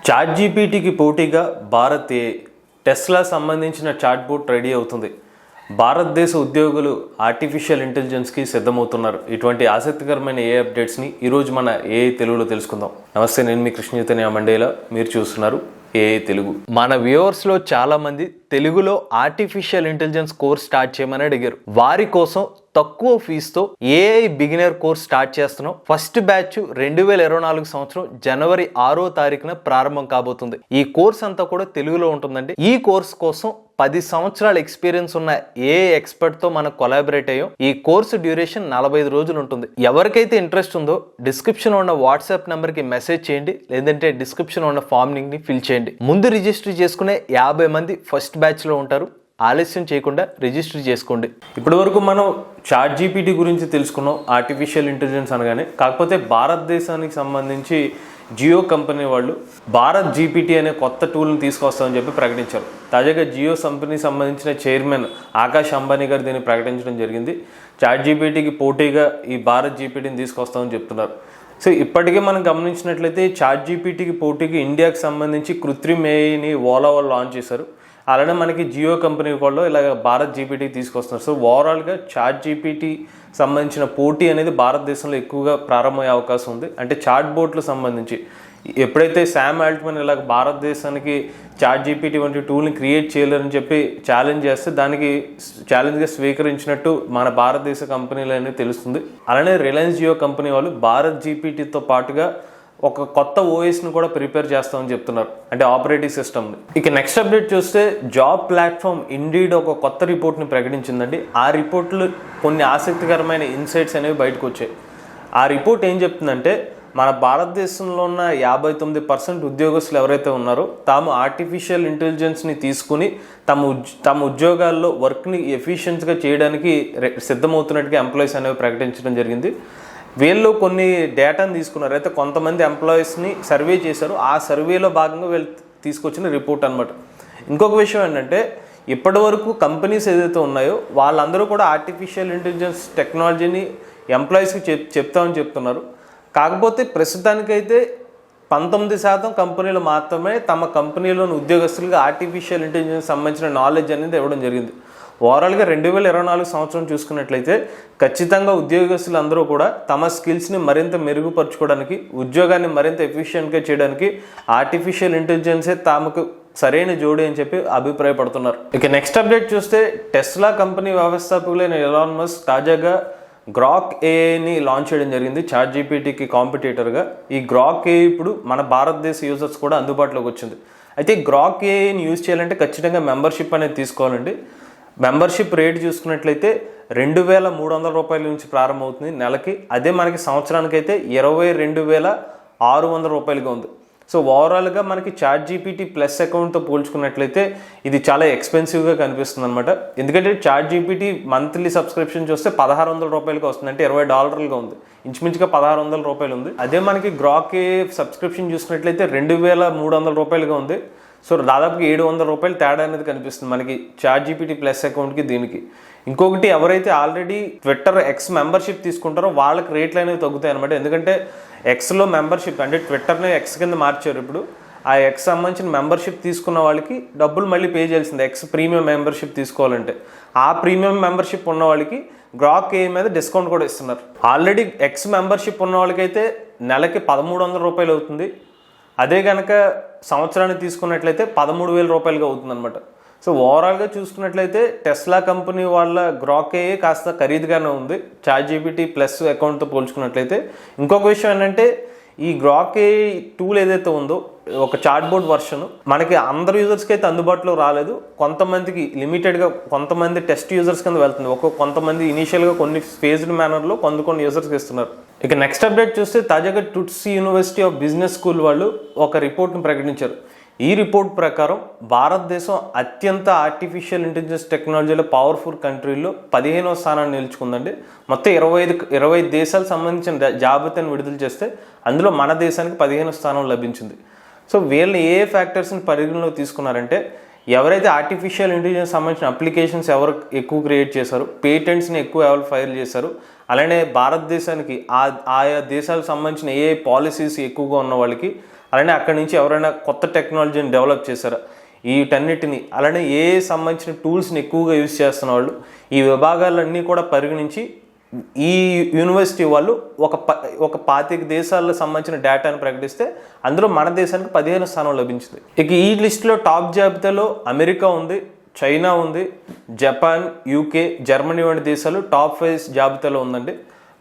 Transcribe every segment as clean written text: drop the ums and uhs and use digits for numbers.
Chat జీపీటీకి పోటీగా భారత్ ఏ Tesla సంబంధించిన chat boat ready అవుతుంది. భారతదేశ ఉద్యోగులు ఆర్టిఫిషియల్ ఇంటెలిజెన్స్కి సిద్ధమవుతున్నారు. ఇటువంటి ఆసక్తికరమైన ఏ అప్డేట్స్ని ఈరోజు మన ఏఐ తెలుగులో తెలుసుకుందాం. నమస్తే, నేను మీ కృష్ణ చైతన్య మండేలా, మీరు చూస్తున్నారు ఏఐ తెలుగు. మన వ్యూవర్స్లో చాలామంది తెలుగులో ఆర్టిఫిషియల్ ఇంటెలిజెన్స్ కోర్స్ స్టార్ట్ చేయమని అడిగారు. వారి కోసం తక్కువ ఫీజుతో ఏఐ బిగినర్ కోర్స్ స్టార్ట్ చేస్తున్నాం. ఫస్ట్ బ్యాచ్ 2024 సంవత్సరం జనవరి 6వ తారీఖున ప్రారంభం కాబోతుంది. ఈ కోర్స్ అంతా కూడా తెలుగులో ఉంటుందండి. ఈ కోర్స్ కోసం 10 సంవత్సరాల ఎక్స్పీరియన్స్ ఉన్న ఏఐ ఎక్స్పర్ట్ తో మనం కొలాబరేట్ అయ్యాం. ఈ కోర్సు డ్యూరేషన్ 45 రోజులు ఉంటుంది. ఎవరికైతే ఇంట్రెస్ట్ ఉందో డిస్క్రిప్షన్ ఉన్న వాట్సాప్ నెంబర్ కి మెసేజ్ చేయండి, లేదంటే డిస్క్రిప్షన్ ఉన్న ఫామ్ లింక్ ని ఫిల్ చేయండి. ముందు రిజిస్టర్ చేసుకునే 50 మంది ఫస్ట్ బ్యాచ్ లో ఉంటారు. ఆలస్యం చేయకుండా రిజిస్టర్ చేసుకోండి. ఇప్పటి వరకు మనం చాట్ జీపీటీ గురించి తెలుసుకున్నాం, ఆర్టిఫిషియల్ ఇంటెలిజెన్స్ అనగానే. కాకపోతే భారతదేశానికి సంబంధించి జియో కంపెనీ వాళ్ళు భారత్ జీపీటీ అనే కొత్త టూల్ని తీసుకొస్తామని చెప్పి ప్రకటించారు. తాజాగా జియో కంపెనీకి సంబంధించిన చైర్మన్ ఆకాష్ అంబానీ గారు దీన్ని ప్రకటించడం జరిగింది. చాట్ జీపీటీకి పోటీగా ఈ భారత్ జీపీటీని తీసుకొస్తామని చెప్తున్నారు. సో ఇప్పటికే మనం గమనించినట్లయితే చాట్ జీపీటీకి పోటీకి ఇండియాకి సంబంధించి కృత్రిమ ఏఐని ఓలా వాళ్ళు లాంచ్ చేశారు. అలానే మనకి జియో కంపెనీ వాళ్ళు ఇలాగ భారత్ జీపీటీ తీసుకొస్తున్నారు. సో ఓవరాల్గా చాట్ జీపీటీ సంబంధించిన పోటీ అనేది భారతదేశంలో ఎక్కువగా ప్రారంభమయ్యే అవకాశం ఉంది. అంటే చాట్ బోట్లకు సంబంధించి ఎప్పుడైతే శామ్ ఆల్ట్మన్ ఇలాగ భారతదేశానికి చాట్ జీపీటీ వంటి టూల్ని క్రియేట్ చేయలేరని చెప్పి ఛాలెంజ్ చేస్తే దానికి ఛాలెంజ్గా స్వీకరించినట్టు మన భారతదేశ కంపెనీలు అనేది తెలుస్తుంది. అలానే రిలయన్స్ జియో కంపెనీ వాళ్ళు భారత్ జీపీటీతో పాటుగా ఒక కొత్త ఓఎస్ని కూడా ప్రిపేర్ చేస్తామని చెప్తున్నారు, అంటే ఆపరేటింగ్ సిస్టమ్ని. ఇక నెక్స్ట్ అప్డేట్ చూస్తే జాబ్ ప్లాట్ఫామ్ ఇండీడ్ ఒక కొత్త రిపోర్ట్ని ప్రకటించిందండి. ఆ రిపోర్ట్లో కొన్ని ఆసక్తికరమైన ఇన్సైట్స్ అనేవి బయటకు వచ్చాయి. ఆ రిపోర్ట్ ఏం చెప్తుందంటే, మన భారతదేశంలో ఉన్న 59% ఉద్యోగస్తులు ఎవరైతే ఉన్నారో తాము ఆర్టిఫిషియల్ ఇంటెలిజెన్స్ని తీసుకుని తమ ఉద్యోగాల్లో వర్క్ని ఎఫిషియెంట్గా చేయడానికి సిద్ధమవుతున్నట్టుగా ఎంప్లాయీస్ అనేవి ప్రకటించడం జరిగింది. వీళ్ళు కొన్ని డేటాను తీసుకున్నారు. అయితే కొంతమంది ఎంప్లాయీస్ని సర్వే చేశారు. ఆ సర్వేలో భాగంగా వీళ్ళు తీసుకొచ్చిన రిపోర్ట్ అనమాట. ఇంకొక విషయం ఏంటంటే, ఇప్పటి వరకు కంపెనీస్ ఏదైతే ఉన్నాయో వాళ్ళందరూ కూడా ఆర్టిఫిషియల్ ఇంటెలిజెన్స్ టెక్నాలజీని ఎంప్లాయీస్కి చెప్తామని చెప్తున్నారు. కాకపోతే ప్రస్తుతానికైతే 19% కంపెనీలు మాత్రమే తమ కంపెనీలోని ఉద్యోగస్తులకు ఆర్టిఫిషియల్ ఇంటెలిజెన్స్ సంబంధించిన నాలెడ్జ్ అనేది ఇవ్వడం జరిగింది. ఓవరాల్గా 2024 సంవత్సరం చూసుకున్నట్లయితే ఖచ్చితంగా ఉద్యోగస్తులు అందరూ కూడా తమ స్కిల్స్ని మరింత మెరుగుపరచుకోవడానికి, ఉద్యోగాన్ని మరింత ఎఫిషియెంట్గా చేయడానికి ఆర్టిఫిషియల్ ఇంటెలిజెన్సే తమకు సరైన జోడి అని చెప్పి అభిప్రాయపడుతున్నారు. ఇక నెక్స్ట్ అప్డేట్ చూస్తే, టెస్లా కంపెనీ వ్యవస్థాపకులైన ఎలాన్ మస్క్ తాజాగా గ్రాక్ ఏఐని లాంచ్ చేయడం జరిగింది, చాట్ జీపీటీకి కాంపిటేటర్గా. ఈ గ్రాక్ ఏఐ ఇప్పుడు మన భారతదేశ యూజర్స్ కూడా అందుబాటులోకి వచ్చింది. అయితే గ్రాక్ ఏఐని యూజ్ చేయాలంటే ఖచ్చితంగా మెంబర్షిప్ అనేది తీసుకోవాలండి. మెంబర్షిప్ రేట్ చూసుకున్నట్లయితే 2300 రూపాయల నుంచి ప్రారంభమవుతుంది నెలకి. అదే మనకి సంవత్సరానికి అయితే 22,600 రూపాయలుగా ఉంది. సో ఓవరాల్గా మనకి చాట్ జీపీటీ ప్లస్ అకౌంట్తో పోల్చుకున్నట్లయితే ఇది చాలా ఎక్స్పెన్సివ్గా కనిపిస్తుంది అనమాట. ఎందుకంటే చాట్ జీపీటీ మంత్లీ సబ్స్క్రిప్షన్ చూస్తే 1600 రూపాయలుగా వస్తుంది, అంటే $20 ఉంది. ఇంచుమించుగా 1600 రూపాయలు ఉంది. అదే మనకి గ్రాక్ ఏ సబ్స్క్రిప్షన్ చూసుకున్నట్లయితే 2300 రూపాయలుగా ఉంది. సో దాదాపుగా 700 రూపాయలు తేడా అనేది కనిపిస్తుంది మనకి చాట్ జీపీటీ ప్లస్ అకౌంట్కి దీనికి. ఇంకొకటి, ఎవరైతే ఆల్రెడీ ట్విట్టర్ ఎక్స్ మెంబర్షిప్ తీసుకుంటారో వాళ్ళకి రేట్లు అనేవి తగ్గుతాయి అనమాట. ఎందుకంటే ఎక్స్లో మెంబర్షిప్, అంటే ట్విట్టర్ని ఎక్స్ కింద మార్చారు. ఇప్పుడు ఆ ఎక్స్ సంబంధించిన మెంబర్షిప్ తీసుకున్న వాళ్ళకి డబ్బులు మళ్ళీ పే చేయాల్సిందే, ఎక్స్ ప్రీమియం మెంబర్షిప్ తీసుకోవాలంటే. ఆ ప్రీమియం మెంబర్షిప్ ఉన్న వాళ్ళకి గ్రాక్ ఏ మీద డిస్కౌంట్ కూడా ఇస్తున్నారు. ఆల్రెడీ ఎక్స్ మెంబర్షిప్ ఉన్న వాళ్ళకైతే నెలకి 1300 రూపాయలు అవుతుంది. అదే కనుక సంవత్సరాన్ని తీసుకున్నట్లయితే 13,000 రూపాయలుగా అవుతుంది అనమాట. సో ఓవరాల్గా చూసుకున్నట్లయితే టెస్లా కంపెనీ వాళ్ళ గ్రాక్ ఏ కాస్త ఖరీదుగానే ఉంది చాట్ జీపీటీ ప్లస్ అకౌంట్తో పోల్చుకున్నట్లయితే. ఇంకొక విషయం ఏంటంటే, ఈ గ్రాక్ ఏ టూల్ ఏదైతే ఉందో ఒక చాట్ బోర్డ్ వర్షన్ మనకి అందరు యూజర్స్కి అయితే అందుబాటులో రాలేదు. కొంతమందికి లిమిటెడ్గా, కొంతమంది టెస్ట్ యూజర్స్ కింద వెళ్తుంది. కొంతమంది ఇనీషియల్గా కొన్ని ఫేజ్డ్ మేనర్లో కొన్ని యూజర్స్కి ఇస్తున్నారు. ఇక నెక్స్ట్ అప్డేట్ చూస్తే, తాజాగా Tutsi university of business school వాళ్ళు ఒక రిపోర్ట్ని ప్రకటించారు. ఈ రిపోర్ట్ ప్రకారం భారతదేశం అత్యంత ఆర్టిఫిషియల్ ఇంటెలిజెన్స్ టెక్నాలజీలో పవర్ఫుల్ కంట్రీల్లో 15వ స్థానాన్ని నిలుచుకుందండి. మొత్తం 25 దేశాలకు సంబంధించిన జాబితాను విడుదల చేస్తే అందులో మన దేశానికి 15వ స్థానం లభించింది. సో వీళ్ళని ఏ ఫ్యాక్టర్స్ని పరిగణలోకి తీసుకున్నారంటే, ఎవరైతే ఆర్టిఫిషియల్ ఇంటెలిజెన్స్ సంబంధించిన అప్లికేషన్స్ ఎవరు ఎక్కువ క్రియేట్ చేశారు, పేటెంట్స్ని ఎక్కువ ఎవరు ఫైల్ చేశారు, అలానే భారతదేశానికి ఆయా దేశాలకు సంబంధించిన ఏ పాలసీస్ ఎక్కువగా ఉన్న వాళ్ళకి, అలానే అక్కడి నుంచి ఎవరైనా కొత్త టెక్నాలజీని డెవలప్ చేశారా, వీటన్నిటిని అలానే ఏ సంబంధించిన టూల్స్ని ఎక్కువగా యూజ్ చేస్తున్న వాళ్ళు, ఈ విభాగాలన్నీ కూడా పరిగణించి ఈ యూనివర్సిటీ వాళ్ళు ఒక 25 దేశాలకు సంబంధించిన డేటాను ప్రకటిస్తే అందులో మన దేశానికి 15వ స్థానం లభించింది. ఇక ఈ లిస్టులో టాప్ జాబితాలో అమెరికా ఉంది, చైనా ఉంది, జపాన్, యూకే, జర్మనీ వంటి దేశాలు టాప్ 5 జాబితాలో ఉందండి.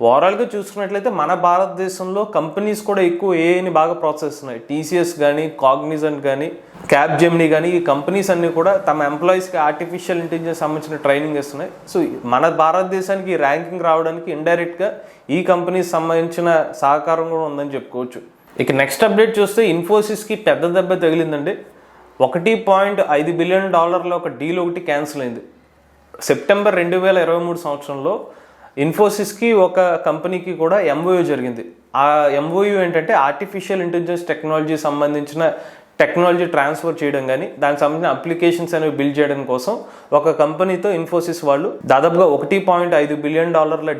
ఓవరాల్గా చూసుకున్నట్లయితే మన భారతదేశంలో కంపెనీస్ కూడా ఎక్కువ ఏఐని బాగా ప్రోత్సహిస్తున్నాయి. టీసీఎస్ కానీ, కాగ్నిజెంట్ కానీ, క్యాప్జెమినీ కానీ, ఈ కంపెనీస్ అన్నీ కూడా తమ ఎంప్లాయీస్కి ఆర్టిఫిషియల్ ఇంటెలిజెన్స్ సంబంధించిన ట్రైనింగ్ ఇస్తున్నాయి. సో మన భారతదేశానికి ర్యాంకింగ్ రావడానికి ఇండైరెక్ట్గా ఈ కంపెనీస్ సంబంధించిన సహకారం కూడా ఉందని చెప్పుకోవచ్చు. ఇక నెక్స్ట్ అప్డేట్ చూస్తే ఇన్ఫోసిస్కి పెద్ద దెబ్బ తగిలిందండి. $1.5 బిలియన్ ఒక డీల్ ఒకటి క్యాన్సిల్ అయింది. సెప్టెంబర్ 2023 సంవత్సరంలో ఇన్ఫోసిస్కి ఒక కంపెనీకి కూడా ఎంఓయూ జరిగింది. ఆ ఎంఓయూ ఏంటంటే ఆర్టిఫిషియల్ ఇంటెలిజెన్స్ టెక్నాలజీ సంబంధించిన టెక్నాలజీ ట్రాన్స్ఫర్ చేయడం కానీ, దానికి సంబంధించిన అప్లికేషన్స్ అనేవి బిల్డ్ చేయడం కోసం ఒక కంపెనీతో ఇన్ఫోసిస్ వాళ్ళు దాదాపుగా $1.5 బిలియన్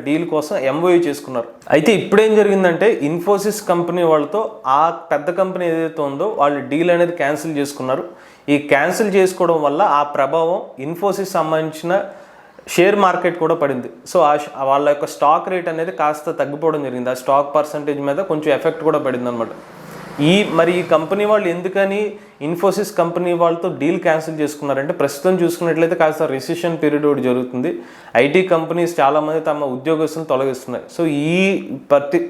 డీల్ కోసం ఎంఓయూ చేసుకున్నారు. అయితే ఇప్పుడేం జరిగిందంటే ఇన్ఫోసిస్ కంపెనీ వాళ్ళతో ఆ పెద్ద కంపెనీ ఏదైతే ఉందో వాళ్ళు డీల్ అనేది క్యాన్సిల్ చేసుకున్నారు. ఈ క్యాన్సిల్ చేసుకోవడం వల్ల ఆ ప్రభావం ఇన్ఫోసిస్ సంబంధించిన షేర్ మార్కెట్ కూడా పడింది. సో వాళ్ళ యొక్క స్టాక్ రేట్ అనేది కాస్త తగ్గిపోవడం జరిగింది. ఆ స్టాక్ పర్సంటేజ్ మీద కొంచెం ఎఫెక్ట్ కూడా పడింది అనమాట. ఈ కంపెనీ వాళ్ళు ఎందుకని ఇన్ఫోసిస్ కంపెనీ వాళ్ళతో డీల్ క్యాన్సిల్ చేసుకున్నారంటే ప్రస్తుతం చూసుకున్నట్లయితే కాస్త రిసెషన్ పీరియడ్ ఒకటి జరుగుతుంది. ఐటీ కంపెనీస్ చాలామంది తమ ఉద్యోగస్తులను తొలగిస్తున్నాయి. సో ఈ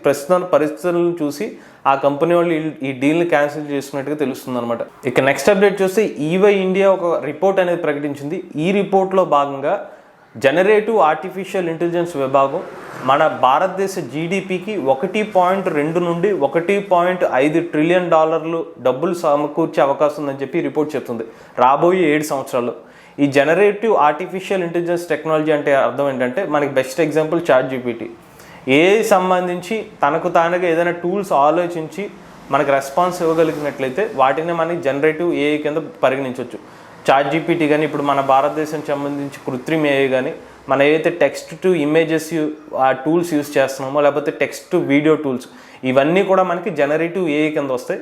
ప్రస్తుతం పరిస్థితులను చూసి ఆ కంపెనీ వాళ్ళు ఈ డీల్ని క్యాన్సిల్ చేసుకున్నట్టుగా తెలుస్తుంది అనమాట. ఇక నెక్స్ట్ అప్డేట్ చూస్తే ఈవై ఇండియా ఒక రిపోర్ట్ అనేది ప్రకటించింది. ఈ రిపోర్ట్లో భాగంగా జనరేటివ్ ఆర్టిఫిషియల్ ఇంటెలిజెన్స్ విభాగం మన భారతదేశ జీడిపికి 1.2 నుండి 1.5 ట్రిలియన్ డబ్బులు సమకూర్చే అవకాశం ఉందని చెప్పి రిపోర్ట్ చెప్తుంది రాబోయే 7 సంవత్సరాల్లో. ఈ జనరేటివ్ ఆర్టిఫిషియల్ ఇంటెలిజెన్స్ టెక్నాలజీ అంటే అర్థం ఏంటంటే మనకి best example ChatGPT. AI సంబంధించి తనకు తానుగా ఏదైనా టూల్స్ ఆలోచించి మనకు రెస్పాన్స్ ఇవ్వగలిగినట్లయితే వాటిని మనకి జనరేటివ్ ఏఐ కింద పరిగణించవచ్చు. చాట్ జీపీటీ కానీ, ఇప్పుడు మన భారతదేశానికి సంబంధించి కృత్రిమ ఏఐ కానీ, మనం ఏదైతే టెక్స్ట్ టు ఇమేజెస్ ఆ టూల్స్ యూస్ చేస్తున్నామో లేకపోతే టెక్స్ట్ టు వీడియో టూల్స్, ఇవన్నీ కూడా మనకి జనరేటివ్ ఏఐ కింద వస్తాయి.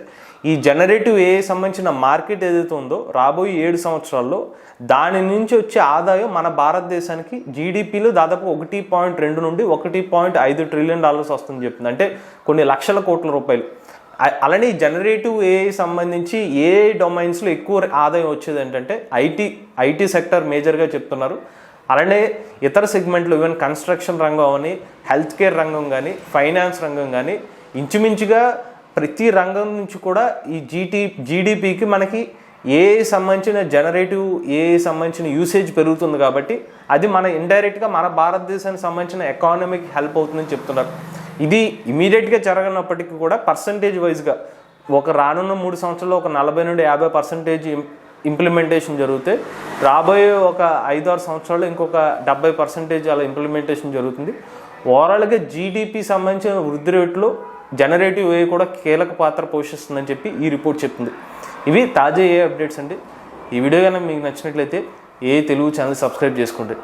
ఈ జనరేటివ్ ఏఐ సంబంధించిన మార్కెట్ ఏదైతే ఉందో రాబోయే 7 సంవత్సరాల్లో దాని నుంచి వచ్చే ఆదాయం మన భారతదేశానికి జీడిపిలో దాదాపు 1.2 నుండి 1.5 ట్రిలియన్ వస్తుందని చెప్తుంది. అంటే కొన్ని లక్షల కోట్ల రూపాయలు. అలానే జనరేటివ్ ఏఐ సంబంధించి ఏ డొమైన్స్లో ఎక్కువ ఆదాయం వచ్చేది ఏంటంటే ఐటీ సెక్టర్ మేజర్గా చెప్తున్నారు. అలానే ఇతర సెగ్మెంట్లు ఈవెన్ కన్స్ట్రక్షన్ రంగం అని, హెల్త్ కేర్ రంగం కానీ, ఫైనాన్స్ రంగం కానీ, ఇంచుమించుగా ప్రతి రంగం నుంచి కూడా ఈ జీడిపికి మనకి ఏఐ సంబంధించిన జనరేటివ్ ఏఐ సంబంధించిన యూసేజ్ పెరుగుతుంది. కాబట్టి అది మన ఇండైరెక్ట్గా మన భారతదేశానికి సంబంధించిన ఎకానమీకి హెల్ప్ అవుతుందని చెప్తున్నారు. ఇది ఇమీడియట్గా జరగనప్పటికీ కూడా పర్సంటేజ్ వైజ్గా ఒక రానున్న 3 సంవత్సరాల్లో ఒక 40 నుండి 50% ఇంప్లిమెంటేషన్ జరిగితే రాబోయే ఒక 5-6 సంవత్సరాల్లో ఇంకొక 70% అలా ఇంప్లిమెంటేషన్ జరుగుతుంది. ఓవరాల్గా జీడిపి సంబంధించిన వృద్ధి రేట్లో జనరేటివ్ ఏఐ కూడా కీలక పాత్ర పోషిస్తుందని చెప్పి ఈ రిపోర్ట్ చెప్తుంది. ఇవి తాజా ఏ అప్డేట్స్ అండి. ఈ వీడియో కనుక మీకు నచ్చినట్లయితే ఏ తెలుగు ఛానల్ సబ్స్క్రైబ్ చేసుకోండి.